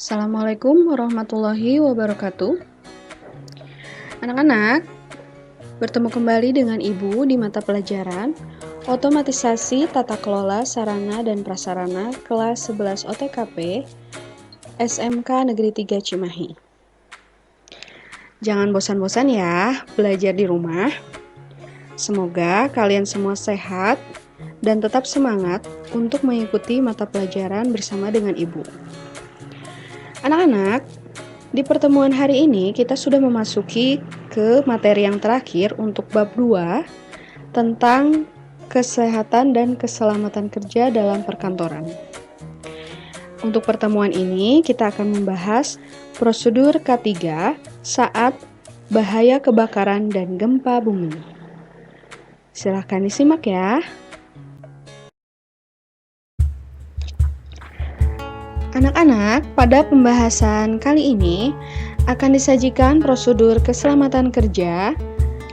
Assalamualaikum warahmatullahi wabarakatuh. Anak-anak, bertemu kembali dengan Ibu di mata pelajaran Otomatisasi Tata Kelola Sarana dan Prasarana kelas 11 OTKP SMK Negeri 3 Cimahi. Jangan bosan-bosan ya belajar di rumah. Semoga kalian semua sehat dan tetap semangat untuk mengikuti mata pelajaran bersama dengan Ibu. Anak-anak, di pertemuan hari ini kita sudah memasuki ke materi yang terakhir untuk bab 2 tentang kesehatan dan keselamatan kerja dalam perkantoran. Untuk pertemuan ini kita akan membahas prosedur K3 saat bahaya kebakaran dan gempa bumi. Silahkan disimak ya. Anak-anak, pada pembahasan kali ini akan disajikan prosedur keselamatan kerja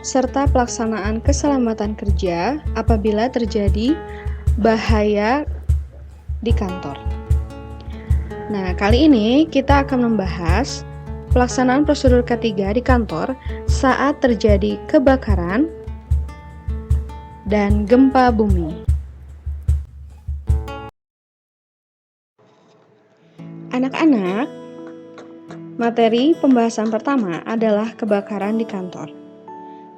serta pelaksanaan keselamatan kerja apabila terjadi bahaya di kantor. Nah, kali ini kita akan membahas pelaksanaan prosedur K3 di kantor saat terjadi kebakaran dan gempa bumi. Anak-anak, materi pembahasan pertama adalah kebakaran di kantor.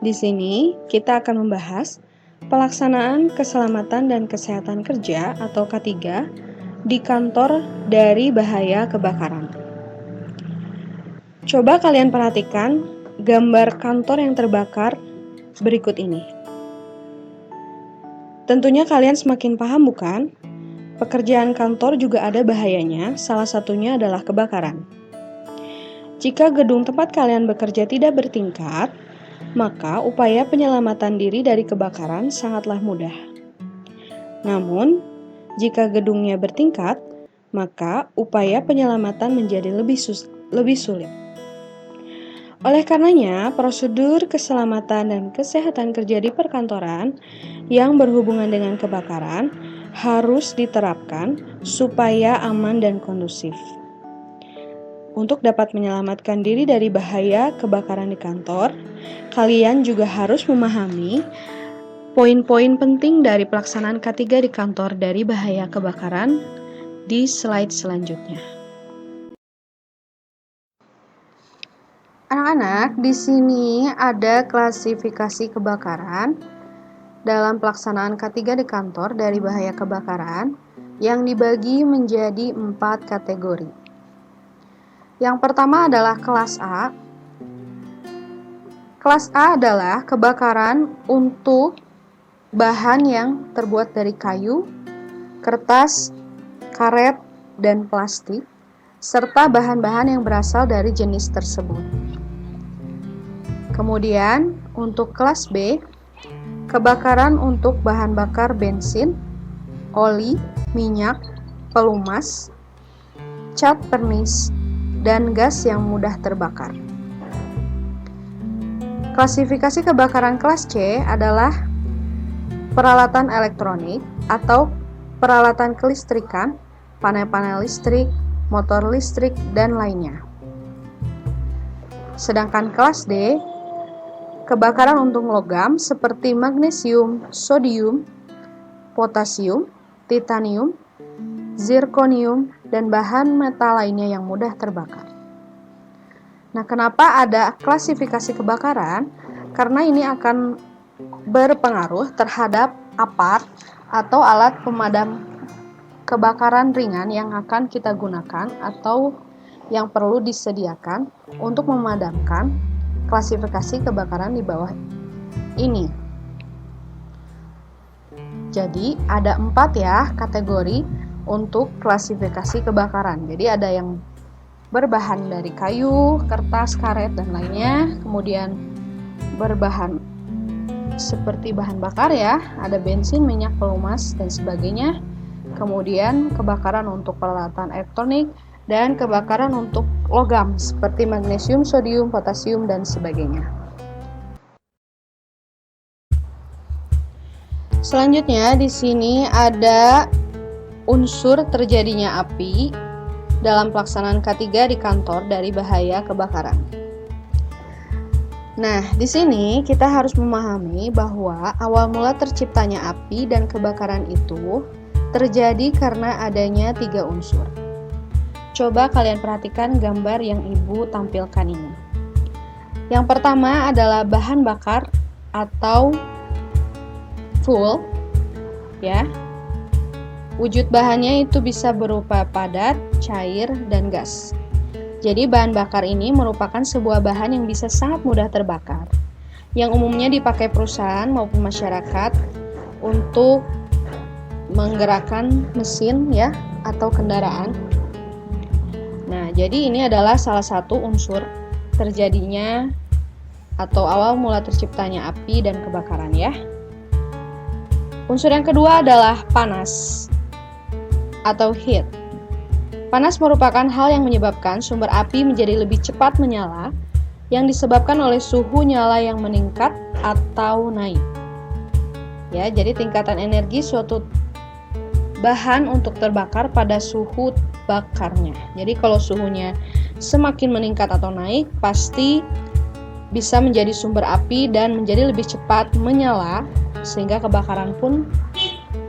Di sini kita akan membahas pelaksanaan keselamatan dan kesehatan kerja atau K3 di kantor dari bahaya kebakaran. Coba kalian perhatikan gambar kantor yang terbakar berikut ini. Tentunya kalian semakin paham bukan? Pekerjaan kantor juga ada bahayanya, salah satunya adalah kebakaran. Jika gedung tempat kalian bekerja tidak bertingkat, maka upaya penyelamatan diri dari kebakaran sangatlah mudah. Namun, jika gedungnya bertingkat, maka upaya penyelamatan menjadi lebih sulit. Oleh karenanya, prosedur keselamatan dan kesehatan kerja di perkantoran yang berhubungan dengan kebakaran harus diterapkan supaya aman dan kondusif. Untuk dapat menyelamatkan diri dari bahaya kebakaran di kantor, kalian juga harus memahami poin-poin penting dari pelaksanaan K3 di kantor dari bahaya kebakaran di slide selanjutnya. Anak-anak, di sini ada klasifikasi kebakaran dalam pelaksanaan K3 di kantor dari bahaya kebakaran yang dibagi menjadi 4 kategori. Yang pertama adalah kelas A. Kelas A adalah kebakaran untuk bahan yang terbuat dari kayu, kertas, karet, dan plastik, serta bahan-bahan yang berasal dari jenis tersebut. Kemudian, untuk kelas B, kebakaran untuk bahan bakar bensin, oli, minyak, pelumas, cat pernis, dan gas yang mudah terbakar. Klasifikasi kebakaran kelas C adalah peralatan elektronik atau peralatan kelistrikan, panel-panel listrik, motor listrik, dan lainnya. Sedangkan kelas D, kebakaran untuk logam seperti magnesium, sodium, potasium, titanium, zirkonium, dan bahan metal lainnya yang mudah terbakar. Nah, kenapa ada klasifikasi kebakaran? Karena ini akan berpengaruh terhadap apart atau alat pemadam kebakaran ringan yang akan kita gunakan atau yang perlu disediakan untuk memadamkan klasifikasi kebakaran di bawah ini. Jadi ada 4 ya kategori untuk klasifikasi kebakaran. Jadi ada yang berbahan dari kayu, kertas, karet, dan lainnya. Kemudian berbahan seperti bahan bakar ya, ada bensin, minyak, pelumas, dan sebagainya. Kemudian kebakaran untuk peralatan elektronik dan kebakaran untuk logam seperti magnesium, sodium, potasium, dan sebagainya. Selanjutnya di sini ada unsur terjadinya api dalam pelaksanaan K3 di kantor dari bahaya kebakaran. Nah, di sini kita harus memahami bahwa awal mula terciptanya api dan kebakaran itu terjadi karena adanya 3 unsur. Coba kalian perhatikan gambar yang Ibu tampilkan ini. Yang pertama adalah bahan bakar atau fuel, ya. Wujud bahannya itu bisa berupa padat, cair, dan gas. Jadi bahan bakar ini merupakan sebuah bahan yang bisa sangat mudah terbakar, yang umumnya dipakai perusahaan maupun masyarakat untuk menggerakkan mesin ya atau kendaraan. Nah, jadi ini adalah salah satu unsur terjadinya atau awal mula terciptanya api dan kebakaran ya. Unsur yang kedua adalah panas atau heat. Panas merupakan hal yang menyebabkan sumber api menjadi lebih cepat menyala yang disebabkan oleh suhu nyala yang meningkat atau naik. Ya, jadi tingkatan energi suatu bahan untuk terbakar pada suhu bakarnya. Jadi kalau suhunya semakin meningkat atau naik, pasti bisa menjadi sumber api dan menjadi lebih cepat menyala sehingga kebakaran pun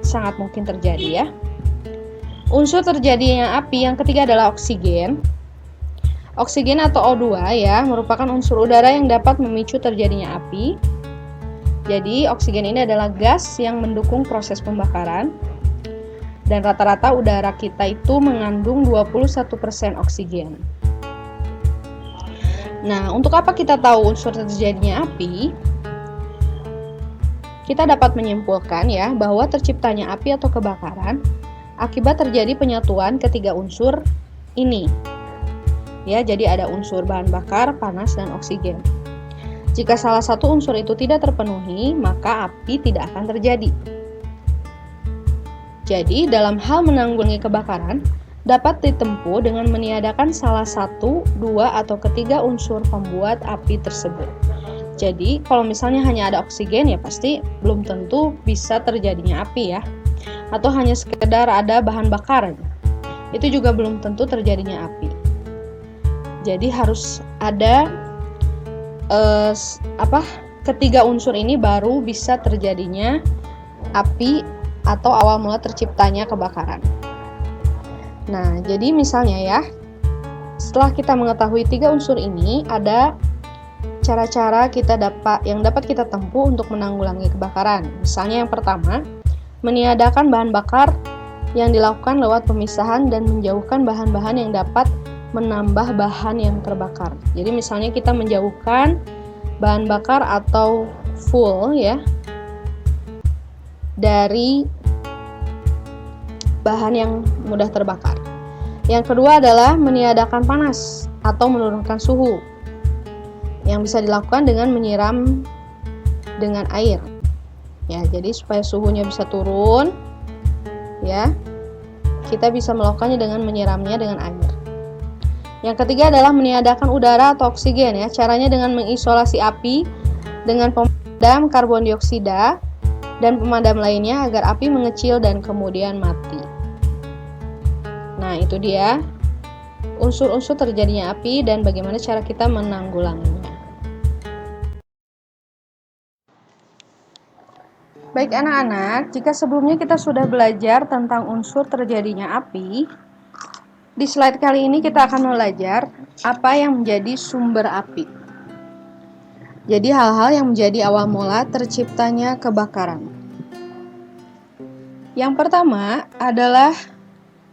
sangat mungkin terjadi ya. Unsur terjadinya api yang ketiga adalah oksigen. Oksigen atau O2 ya, merupakan unsur udara yang dapat memicu terjadinya api. Jadi, oksigen ini adalah gas yang mendukung proses pembakaran. Dan rata-rata udara kita itu mengandung 21% oksigen. Nah, untuk apa kita tahu unsur terjadinya api? Kita dapat menyimpulkan ya, bahwa terciptanya api atau kebakaran akibat terjadi penyatuan ketiga unsur ini. Ya, jadi ada unsur bahan bakar, panas, dan oksigen. Jika salah satu unsur itu tidak terpenuhi, maka api tidak akan terjadi. Jadi, dalam hal menanggulangi kebakaran, dapat ditempuh dengan meniadakan salah satu, dua, atau ketiga unsur pembuat api tersebut. Jadi, kalau misalnya hanya ada oksigen, ya pasti belum tentu bisa terjadinya api ya. Atau hanya sekedar ada bahan bakar, itu juga belum tentu terjadinya api. Jadi harus ada ketiga unsur ini baru bisa terjadinya api atau awal mula terciptanya kebakaran. Nah, jadi misalnya ya, setelah kita mengetahui 3 unsur ini, ada cara-cara yang dapat kita tempuh untuk menanggulangi kebakaran. Misalnya yang pertama, meniadakan bahan bakar yang dilakukan lewat pemisahan dan menjauhkan bahan-bahan yang dapat menambah bahan yang terbakar. Jadi misalnya kita menjauhkan bahan bakar atau fuel ya dari bahan yang mudah terbakar. Yang kedua adalah meniadakan panas atau menurunkan suhu, yang bisa dilakukan dengan menyiram dengan air. Ya, jadi supaya suhunya bisa turun, ya, kita bisa melakukannya dengan menyiramnya dengan air. Yang ketiga adalah meniadakan udara atau oksigen ya. Caranya dengan mengisolasi api dengan pemadam karbon dioksida dan pemadam lainnya agar api mengecil dan kemudian mati. Nah, itu dia unsur-unsur terjadinya api dan bagaimana cara kita menanggulanginya. Baik anak-anak, jika sebelumnya kita sudah belajar tentang unsur terjadinya api, di slide kali ini kita akan belajar apa yang menjadi sumber api. Jadi hal-hal yang menjadi awal mula terciptanya kebakaran. Yang pertama adalah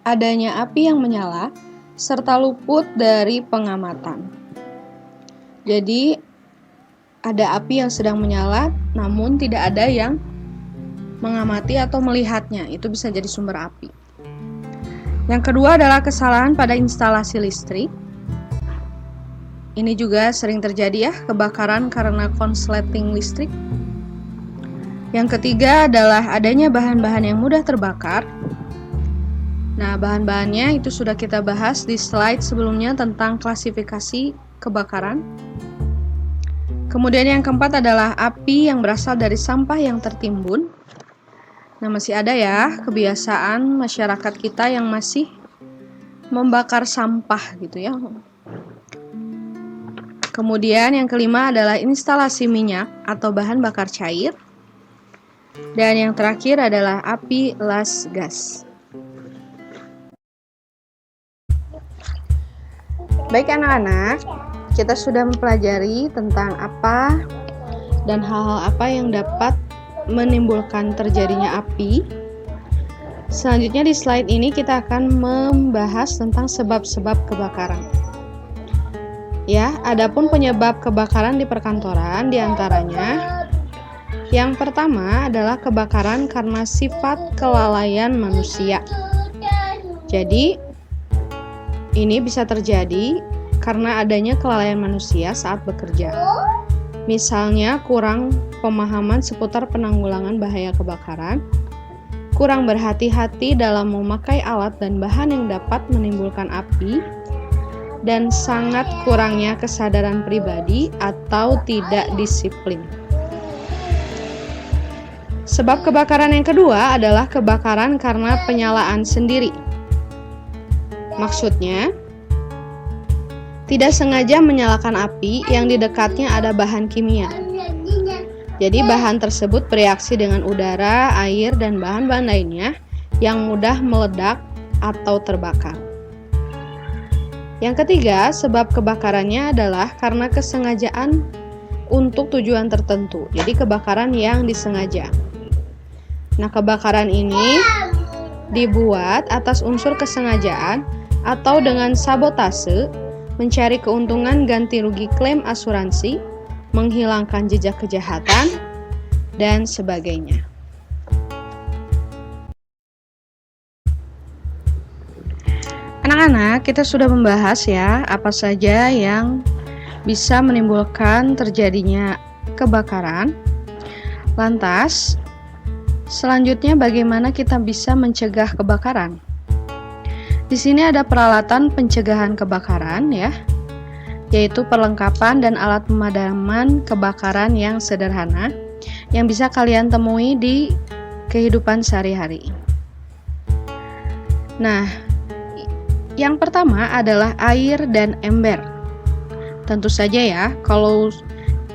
adanya api yang menyala serta luput dari pengamatan. Jadi ada api yang sedang menyala namun tidak ada yang mengamati atau melihatnya, itu bisa jadi sumber api. Yang kedua adalah kesalahan pada instalasi listrik. Ini juga sering terjadi ya, kebakaran karena konsleting listrik. Yang ketiga adalah adanya bahan-bahan yang mudah terbakar. Nah, bahan-bahannya itu sudah kita bahas di slide sebelumnya tentang klasifikasi kebakaran. Kemudian yang keempat adalah api yang berasal dari sampah yang tertimbun. Nah, masih ada ya kebiasaan masyarakat kita yang masih membakar sampah gitu ya. Kemudian yang kelima adalah instalasi minyak atau bahan bakar cair. Dan yang terakhir adalah api las gas. Baik anak-anak, kita sudah mempelajari tentang apa dan hal-hal apa yang dapat menimbulkan terjadinya api. Selanjutnya di slide ini kita akan membahas tentang sebab-sebab kebakaran. Ya, adapun penyebab kebakaran di perkantoran diantaranya yang pertama adalah kebakaran karena sifat kelalaian manusia. Jadi, ini bisa terjadi karena adanya kelalaian manusia saat bekerja. Misalnya kurang pemahaman seputar penanggulangan bahaya kebakaran, kurang berhati-hati dalam memakai alat dan bahan yang dapat menimbulkan api, dan sangat kurangnya kesadaran pribadi atau tidak disiplin. Sebab kebakaran yang kedua adalah kebakaran karena penyalaan sendiri. Maksudnya, tidak sengaja menyalakan api yang di dekatnya ada bahan kimia. Jadi bahan tersebut bereaksi dengan udara, air, dan bahan-bahan lainnya yang mudah meledak atau terbakar. Yang ketiga, sebab kebakarannya adalah karena kesengajaan untuk tujuan tertentu. Jadi kebakaran yang disengaja. Nah, kebakaran ini dibuat atas unsur kesengajaan atau dengan sabotase, mencari keuntungan ganti rugi klaim asuransi, menghilangkan jejak kejahatan, dan sebagainya. Anak-anak, kita sudah membahas ya apa saja yang bisa menimbulkan terjadinya kebakaran. Lantas, selanjutnya bagaimana kita bisa mencegah kebakaran? Di sini ada peralatan pencegahan kebakaran ya, yaitu perlengkapan dan alat pemadaman kebakaran yang sederhana yang bisa kalian temui di kehidupan sehari-hari. Nah, yang pertama adalah air dan ember. Tentu saja ya, kalau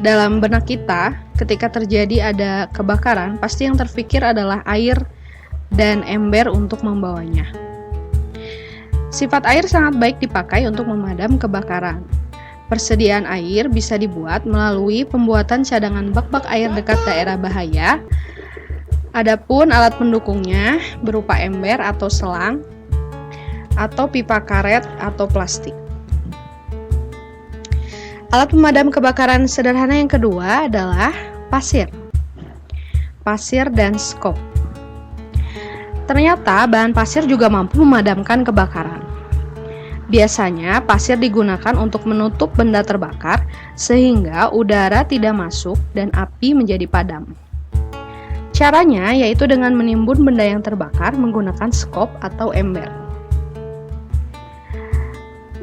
dalam benak kita ketika terjadi ada kebakaran, pasti yang terpikir adalah air dan ember untuk membawanya. Sifat air sangat baik dipakai untuk memadam kebakaran. Persediaan air bisa dibuat melalui pembuatan cadangan bak-bak air dekat daerah bahaya. Adapun alat pendukungnya berupa ember atau selang, atau pipa karet atau plastik. Alat pemadam kebakaran sederhana yang kedua adalah pasir. Pasir dan skop. Ternyata bahan pasir juga mampu memadamkan kebakaran. Biasanya pasir digunakan untuk menutup benda terbakar sehingga udara tidak masuk dan api menjadi padam. Caranya yaitu dengan menimbun benda yang terbakar menggunakan skop atau ember.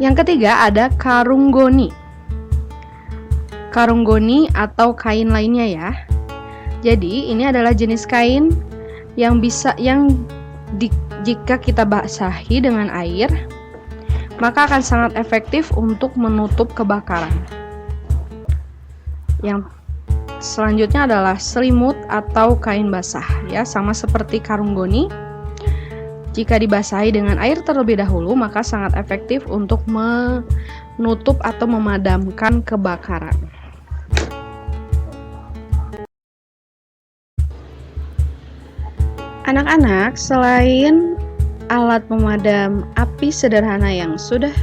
Yang ketiga ada karung goni. Karung goni atau kain lainnya ya. Jadi ini adalah jenis kain yang jika kita basahi dengan air, maka akan sangat efektif untuk menutup kebakaran. Yang selanjutnya adalah selimut atau kain basah ya, sama seperti karung goni. Jika dibasahi dengan air terlebih dahulu, maka sangat efektif untuk menutup atau memadamkan kebakaran. Anak-anak, selain alat pemadam api sederhana yang sudah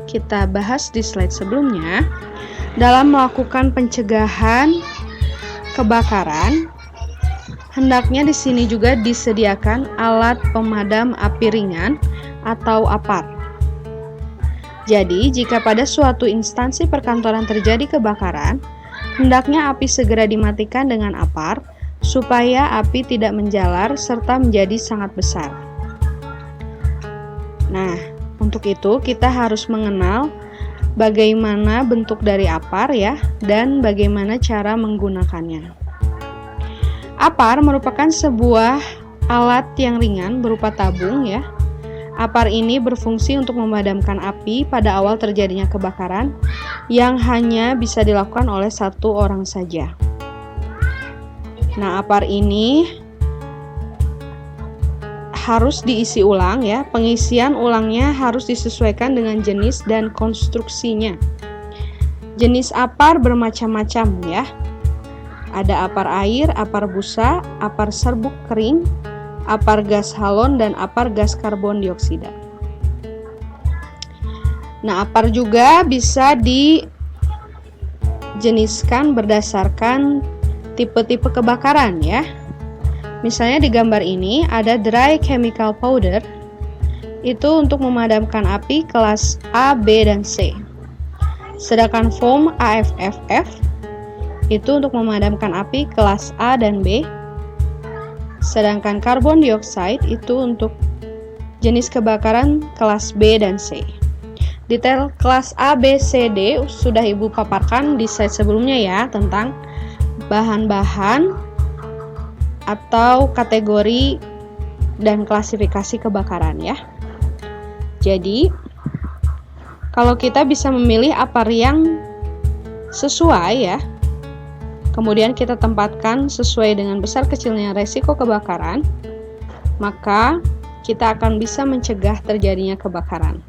kita bahas di slide sebelumnya, dalam melakukan pencegahan kebakaran, hendaknya di sini juga disediakan alat pemadam api ringan atau APAR. Jadi, jika pada suatu instansi perkantoran terjadi kebakaran, hendaknya api segera dimatikan dengan APAR supaya api tidak menjalar serta menjadi sangat besar. Nah, untuk itu kita harus mengenal bagaimana bentuk dari APAR ya, dan bagaimana cara menggunakannya. APAR merupakan sebuah alat yang ringan berupa tabung ya, APAR ini berfungsi untuk memadamkan api pada awal terjadinya kebakaran yang hanya bisa dilakukan oleh satu orang saja. Nah, APAR ini harus diisi ulang ya. Pengisian ulangnya harus disesuaikan dengan jenis dan konstruksinya. Jenis APAR bermacam-macam ya. Ada APAR air, APAR busa, APAR serbuk kering, APAR gas halon, dan APAR gas karbon dioksida. Nah, APAR juga bisa dijeniskan berdasarkan tipe-tipe kebakaran ya. Misalnya di gambar ini ada dry chemical powder, itu untuk memadamkan api kelas A, B, dan C. Sedangkan foam AFFF itu untuk memadamkan api kelas A dan B. Sedangkan karbon dioksida itu untuk jenis kebakaran kelas B dan C. Detail kelas A, B, C, D sudah Ibu paparkan di slide sebelumnya ya, tentang bahan-bahan atau kategori dan klasifikasi kebakaran ya. Jadi, kalau kita bisa memilih APAR yang sesuai ya, kemudian kita tempatkan sesuai dengan besar kecilnya resiko kebakaran, maka kita akan bisa mencegah terjadinya kebakaran.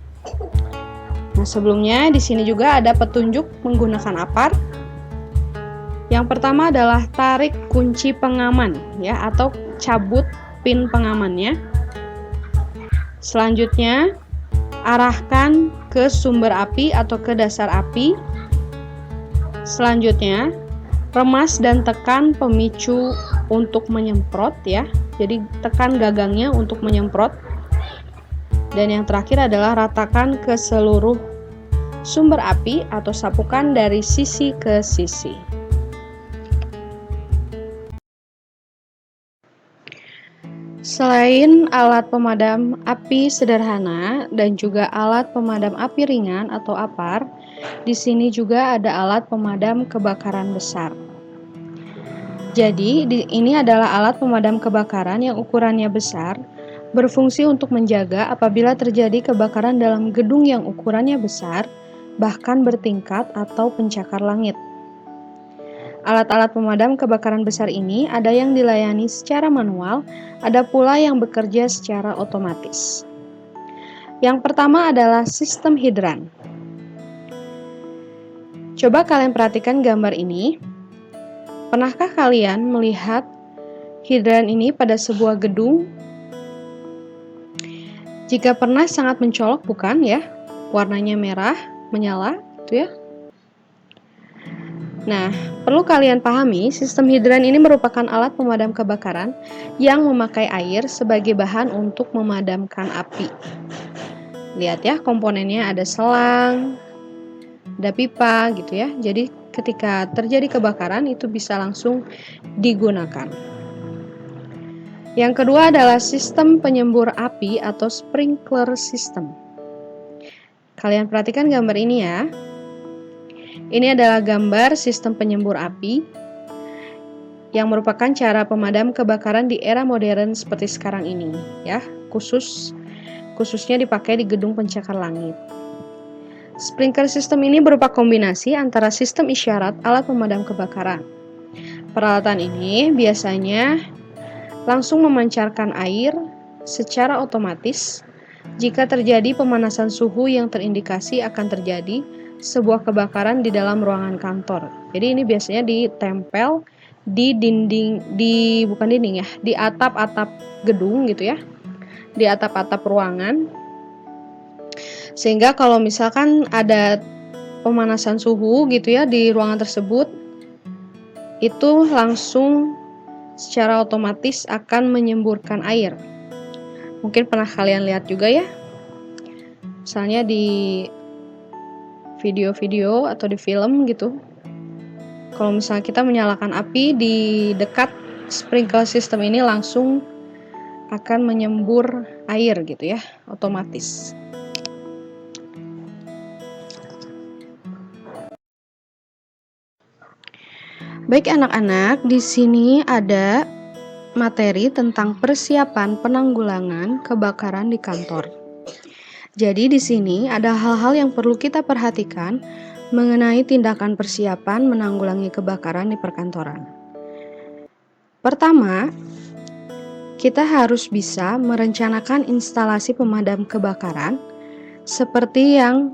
Nah, sebelumnya di sini juga ada petunjuk menggunakan APAR. Yang pertama adalah tarik kunci pengaman ya, atau cabut pin pengamannya. Selanjutnya, arahkan ke sumber api atau ke dasar api. Selanjutnya, remas dan tekan pemicu untuk menyemprot ya. Jadi tekan gagangnya untuk menyemprot. Dan yang terakhir adalah ratakan ke seluruh sumber api atau sapukan dari sisi ke sisi. Selain alat pemadam api sederhana dan juga alat pemadam api ringan atau APAR, di sini juga ada alat pemadam kebakaran besar. Jadi, ini adalah alat pemadam kebakaran yang ukurannya besar, berfungsi untuk menjaga apabila terjadi kebakaran dalam gedung yang ukurannya besar, bahkan bertingkat atau pencakar langit. Alat-alat pemadam kebakaran besar ini ada yang dilayani secara manual, ada pula yang bekerja secara otomatis. Yang pertama adalah sistem hidran. Coba kalian perhatikan gambar ini. Pernahkah kalian melihat hidran ini pada sebuah gedung? Jika pernah, sangat mencolok bukan ya? Warnanya merah, menyala, gitu ya. Nah, perlu kalian pahami, sistem hidran ini merupakan alat pemadam kebakaran yang memakai air sebagai bahan untuk memadamkan api. Lihat ya, komponennya ada selang, ada pipa gitu ya. Jadi ketika terjadi kebakaran itu bisa langsung digunakan. Yang kedua adalah sistem penyembur api atau sprinkler system. Kalian perhatikan gambar ini ya. Ini adalah gambar sistem penyembur api yang merupakan cara pemadam kebakaran di era modern seperti sekarang ini ya, khususnya dipakai di gedung pencakar langit. Sprinkler system ini berupa kombinasi antara sistem isyarat alat pemadam kebakaran. Peralatan ini biasanya langsung memancarkan air secara otomatis jika terjadi pemanasan suhu yang terindikasi akan terjadi sebuah kebakaran di dalam ruangan kantor. Jadi ini biasanya ditempel di di atap-atap gedung gitu ya, di atap-atap ruangan, sehingga kalau misalkan ada pemanasan suhu gitu ya di ruangan tersebut, itu langsung secara otomatis akan menyemburkan air. Mungkin pernah kalian lihat juga ya, misalnya di video-video atau di film gitu, kalau misalnya kita menyalakan api di dekat sprinkler system ini, langsung akan menyembur air gitu ya, otomatis. Baik anak-anak, di sini ada materi tentang persiapan penanggulangan kebakaran di kantor. Jadi di sini ada hal-hal yang perlu kita perhatikan mengenai tindakan persiapan menanggulangi kebakaran di perkantoran. Pertama, kita harus bisa merencanakan instalasi pemadam kebakaran seperti yang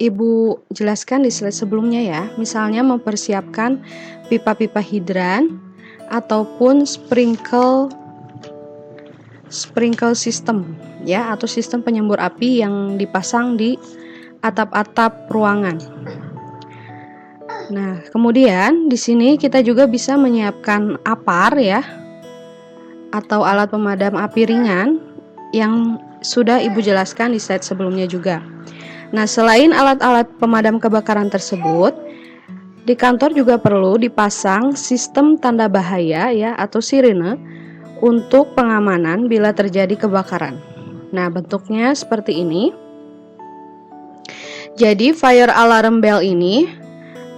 Ibu jelaskan di slide sebelumnya ya. Misalnya mempersiapkan pipa-pipa hidran ataupun sprinkle system ya, atau sistem penyembur api yang dipasang di atap-atap ruangan. Nah, kemudian di sini kita juga bisa menyiapkan APAR ya, atau alat pemadam api ringan yang sudah Ibu jelaskan di slide sebelumnya juga. Nah, selain alat-alat pemadam kebakaran tersebut, di kantor juga perlu dipasang sistem tanda bahaya ya, atau sirene untuk pengamanan bila terjadi kebakaran. Nah, bentuknya seperti ini. Jadi fire alarm bell ini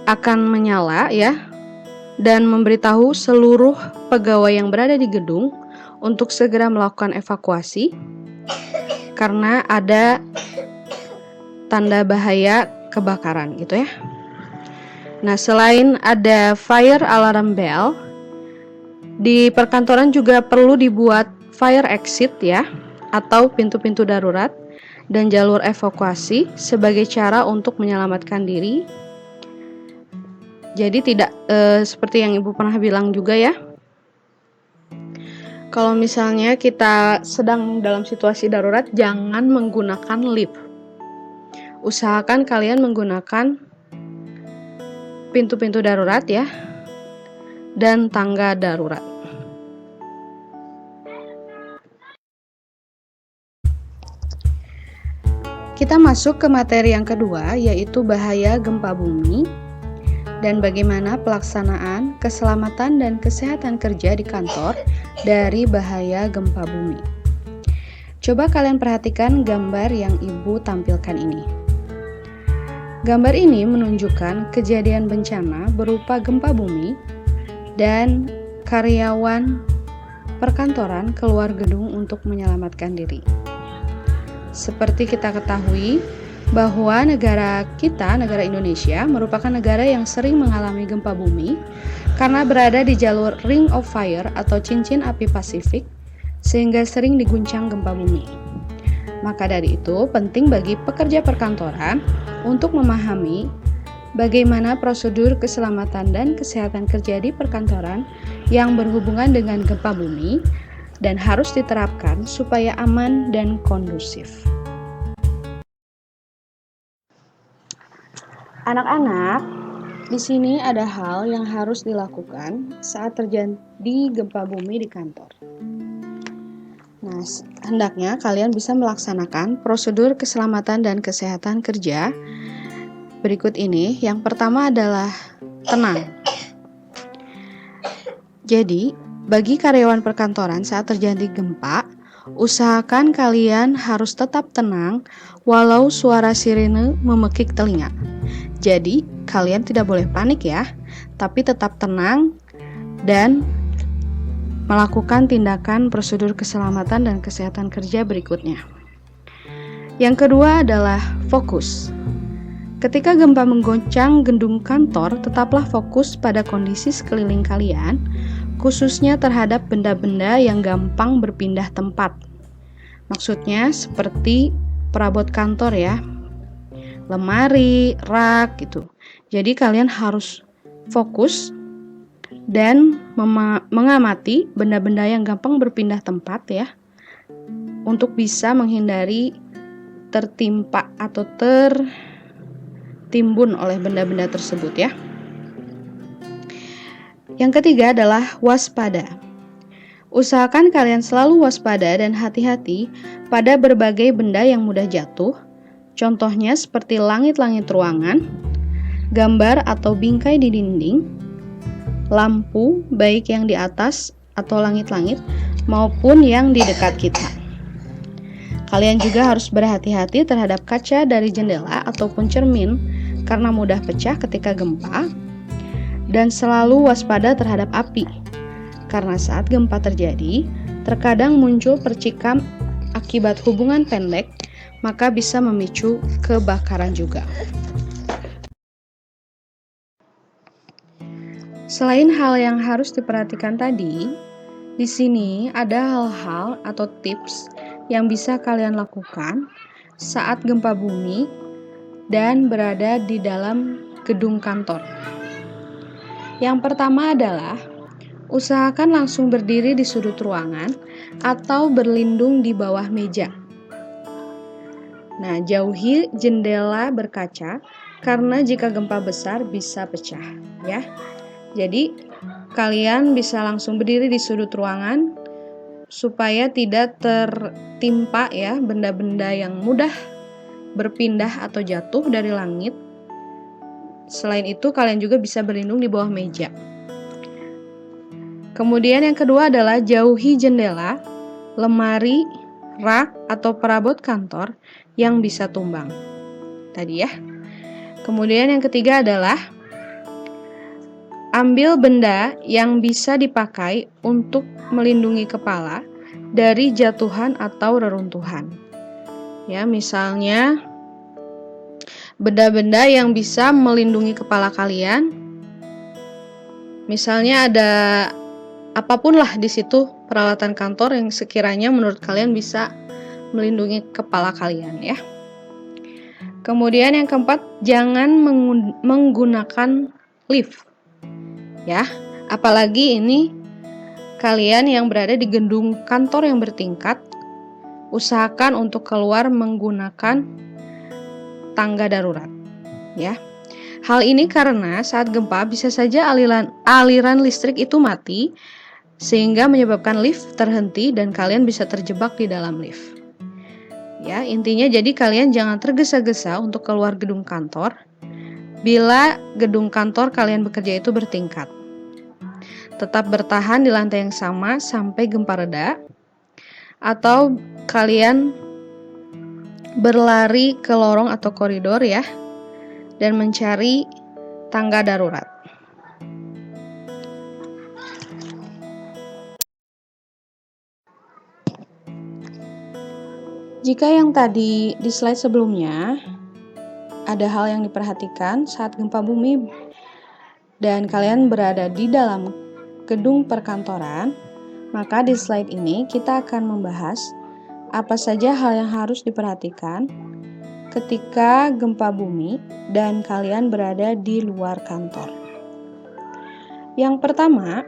akan menyala ya, dan memberitahu seluruh pegawai yang berada di gedung untuk segera melakukan evakuasi karena ada tanda bahaya kebakaran gitu ya. Nah, selain ada fire alarm bell, di perkantoran juga perlu dibuat fire exit ya, atau pintu-pintu darurat dan jalur evakuasi sebagai cara untuk menyelamatkan diri. Jadi tidak seperti yang Ibu pernah bilang juga ya, kalau misalnya kita sedang dalam situasi darurat, jangan menggunakan lift. Usahakan kalian menggunakan pintu-pintu darurat ya, dan tangga darurat. Kita masuk ke materi yang kedua, yaitu bahaya gempa bumi dan bagaimana pelaksanaan keselamatan dan kesehatan kerja di kantor dari bahaya gempa bumi. Coba kalian perhatikan gambar yang Ibu tampilkan ini. Gambar ini menunjukkan kejadian bencana berupa gempa bumi dan karyawan perkantoran keluar gedung untuk menyelamatkan diri. Seperti kita ketahui bahwa negara Indonesia merupakan negara yang sering mengalami gempa bumi karena berada di jalur Ring of Fire atau cincin api Pasifik, sehingga sering diguncang gempa bumi. Maka dari itu, penting bagi pekerja perkantoran untuk memahami bagaimana prosedur keselamatan dan kesehatan kerja di perkantoran yang berhubungan dengan gempa bumi dan harus diterapkan supaya aman dan kondusif. Anak-anak, di sini ada hal yang harus dilakukan saat terjadi gempa bumi di kantor. Nah, hendaknya kalian bisa melaksanakan prosedur keselamatan dan kesehatan kerja berikut ini. Yang pertama adalah tenang. Jadi, bagi karyawan perkantoran saat terjadi gempa, usahakan kalian harus tetap tenang walau suara sirene memekik telinga. Jadi, kalian tidak boleh panik ya, tapi tetap tenang dan melakukan tindakan prosedur keselamatan dan kesehatan kerja berikutnya. Yang kedua adalah fokus. Ketika gempa menggoncang gedung kantor, tetaplah fokus pada kondisi sekeliling kalian, khususnya terhadap benda-benda yang gampang berpindah tempat. Maksudnya seperti perabot kantor ya, lemari, rak gitu. Jadi kalian harus fokus dan mengamati benda-benda yang gampang berpindah tempat ya, untuk bisa menghindari tertimpa atau tertimbun oleh benda-benda tersebut ya. Yang ketiga adalah waspada. Usahakan kalian selalu waspada dan hati-hati pada berbagai benda yang mudah jatuh, contohnya seperti langit-langit ruangan, gambar atau bingkai di dinding, lampu baik yang di atas atau langit-langit maupun yang di dekat kita. Kalian juga harus berhati-hati terhadap kaca dari jendela ataupun cermin karena mudah pecah ketika gempa, dan selalu waspada terhadap api karena saat gempa terjadi terkadang muncul percikan akibat hubungan pendek maka bisa memicu kebakaran juga. Selain hal yang harus diperhatikan tadi, di sini ada hal-hal atau tips yang bisa kalian lakukan saat gempa bumi dan berada di dalam gedung kantor. Yang pertama adalah usahakan langsung berdiri di sudut ruangan atau berlindung di bawah meja. Nah, jauhi jendela berkaca karena jika gempa besar bisa pecah, ya. Jadi, kalian bisa langsung berdiri di sudut ruangan supaya tidak tertimpa ya benda-benda yang mudah berpindah atau jatuh dari langit. Selain itu, kalian juga bisa berlindung di bawah meja. Kemudian yang kedua adalah jauhi jendela, lemari, rak, atau perabot kantor yang bisa tumbang. Tadi ya. Kemudian yang ketiga adalah ambil benda yang bisa dipakai untuk melindungi kepala dari jatuhan atau reruntuhan. Ya, misalnya benda-benda yang bisa melindungi kepala kalian. Misalnya ada apapun lah di situ peralatan kantor yang sekiranya menurut kalian bisa melindungi kepala kalian ya. Kemudian yang keempat, jangan menggunakan lift. Ya, apalagi ini kalian yang berada di gedung kantor yang bertingkat, usahakan untuk keluar menggunakan tangga darurat. Ya, hal ini karena saat gempa bisa saja aliran listrik itu mati, sehingga menyebabkan lift terhenti dan kalian bisa terjebak di dalam lift. Ya, intinya jadi kalian jangan tergesa-gesa untuk keluar gedung kantor bila gedung kantor kalian bekerja itu bertingkat. Tetap bertahan di lantai yang sama sampai gempa reda, atau kalian berlari ke lorong atau koridor ya, dan mencari tangga darurat. Jika yang tadi di slide sebelumnya ada hal yang diperhatikan saat gempa bumi dan kalian berada di dalam gedung perkantoran, maka di slide ini kita akan membahas apa saja hal yang harus diperhatikan ketika gempa bumi dan kalian berada di luar kantor. Yang pertama,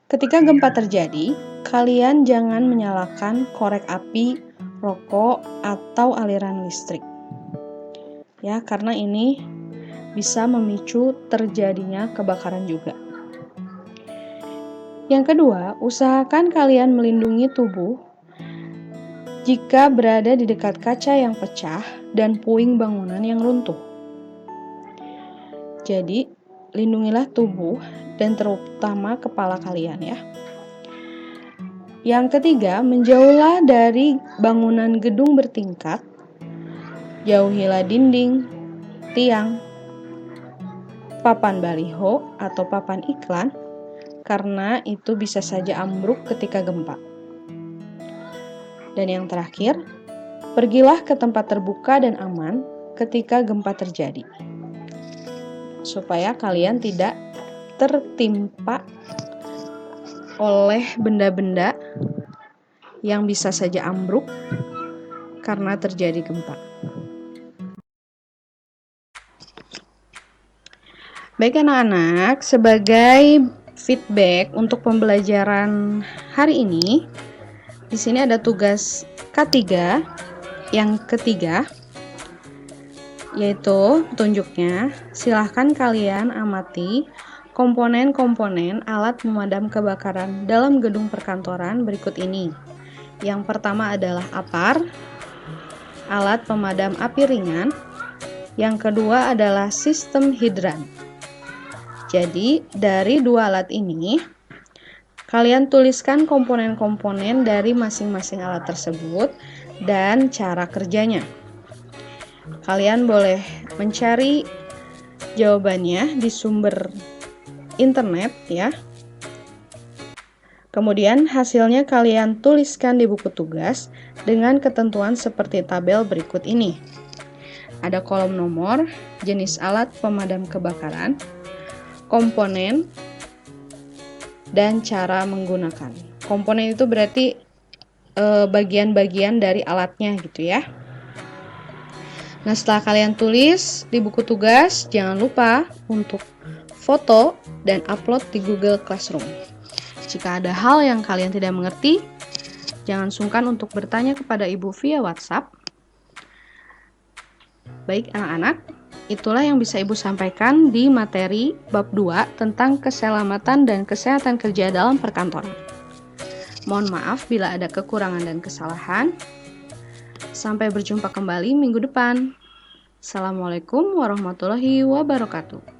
ketika gempa terjadi, kalian jangan menyalakan korek api, rokok, atau aliran listrik. Ya, karena ini bisa memicu terjadinya kebakaran juga. Yang kedua, usahakan kalian melindungi tubuh jika berada di dekat kaca yang pecah dan puing bangunan yang runtuh. Jadi, lindungilah tubuh dan terutama kepala kalian ya. Yang ketiga, menjauhlah dari bangunan gedung bertingkat. Jauhilah dinding, tiang, papan baliho atau papan iklan, karena itu bisa saja ambruk ketika gempa. Dan yang terakhir, pergilah ke tempat terbuka dan aman ketika gempa terjadi, supaya kalian tidak tertimpa oleh benda-benda yang bisa saja ambruk karena terjadi gempa. Baik anak-anak, sebagai feedback untuk pembelajaran hari ini, di sini ada tugas K3 yang ketiga, yaitu petunjuknya. Silahkan kalian amati komponen-komponen alat pemadam kebakaran dalam gedung perkantoran berikut ini. Yang pertama adalah APAR, alat pemadam api ringan. Yang kedua adalah sistem hidran. Jadi, dari dua alat ini, kalian tuliskan komponen-komponen dari masing-masing alat tersebut dan cara kerjanya. Kalian boleh mencari jawabannya di sumber internet ya. Kemudian hasilnya kalian tuliskan di buku tugas dengan ketentuan seperti tabel berikut ini. Ada kolom nomor, jenis alat pemadam kebakaran, komponen, dan cara menggunakan. Komponen itu berarti bagian-bagian dari alatnya gitu ya. Nah, setelah kalian tulis di buku tugas, jangan lupa untuk foto dan upload di Google Classroom. Jika ada hal yang kalian tidak mengerti, jangan sungkan untuk bertanya kepada Ibu via WhatsApp. Baik anak-anak, itulah yang bisa Ibu sampaikan di materi bab 2 tentang keselamatan dan kesehatan kerja dalam perkantoran. Mohon maaf bila ada kekurangan dan kesalahan. Sampai berjumpa kembali minggu depan. Assalamualaikum warahmatullahi wabarakatuh.